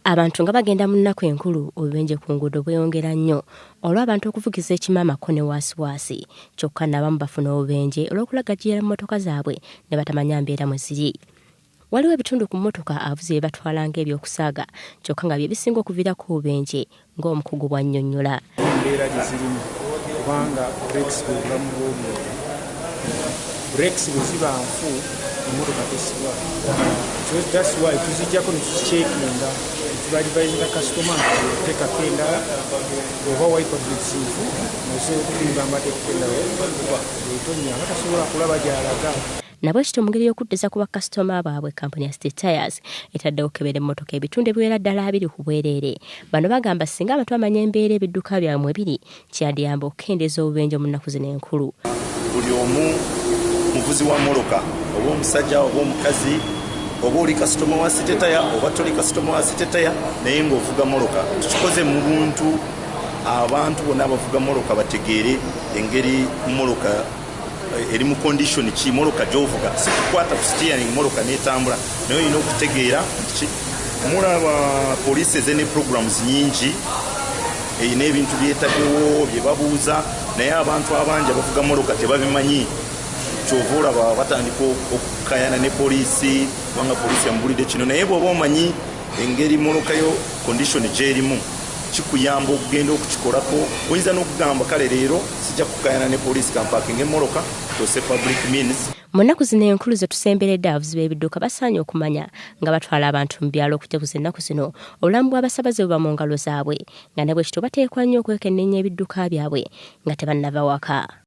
Abantu nga bagenda mu nnaku enkulu obubenje ku nguudo bweyongera nnyo olw'abantu okuvugiza ekimaamako ne waasiwaasi kyokka n'abamu bafuna obubenje olw'okulagajjira mu mmotoka zaabwe ne batamanya mbeera mwe ziri. Waliwo ebitundu ku mmotoka avuzi bye batwala ng'ebyokusaaga kyokka nga bye bisinga okuviirako obubenje ng'omukugu bw'annyonnyola. Embeera gye zirimu kubanga brekisi bw'obulamu bw'omuntu, brekisi bwe ziba nfu emmotoka tesibwa. So that's why tuzijjako ne tukiceekinga tubadivaizinga kasitoma teekako endala oba wayipa brekisifu nosobola okugamba teekako endala etonnya nga tasobola kulaba gy'alaga. Nabwe kityo mu ngeri y'okuddiza ku bakasitoma baabwe kampuni ya State Tires etaddewo okukebera emmotoka ebitundu ebiwera ddala 2 ku bwereere. Bano bagamba singa abantu bamanya embeera ebidduka byabwe biri kyandiyamba okukendeeza obubenje mu nnaku zino enkulu. Buli omu muvuzi wa mmotoka oba omusajja oba omukazi oba oli kasitoma wa State Tire oba toli kasitoma wa State Tire naye ng'ovuga mmotoka tukikoze mu buntu abantu bonna abavuga mmotoka bategeere engeri mmotoka eri mu condition ki mmotoka gy'ovuga si kukwata ku steering mmotoka n'etambula naye olina okutegeera ki mulaba poliisi ezene programs nyingi erina ebintu byetaggewo bye babuuza naye abantu abangi abavuga mmotoka tebabimanyi kyova olaba batandika okukayana ne poliisi kubanga poliisi yamubulidde kino naye bw'oba omanyi engeri mmotoka yo condition gy'erimu kikuyamba okugenda okukikolako. Oyinza n'okugamba kale leero sijja kukayana ne poliisi kampaakinga emmotoka tose public means. Mu nnaku zino enkulu ze tusemberedde abavuzi b'ebidduka basaanye okumanya nga batwala abantu mu byalo okuteguza ennaku zino obulamu bw'abasaabaze buba mu ngalo zaabwe nga ne bwe kityo bateekwa nnyo okwekenneenya ebidduka byabwe nga tebannava waka.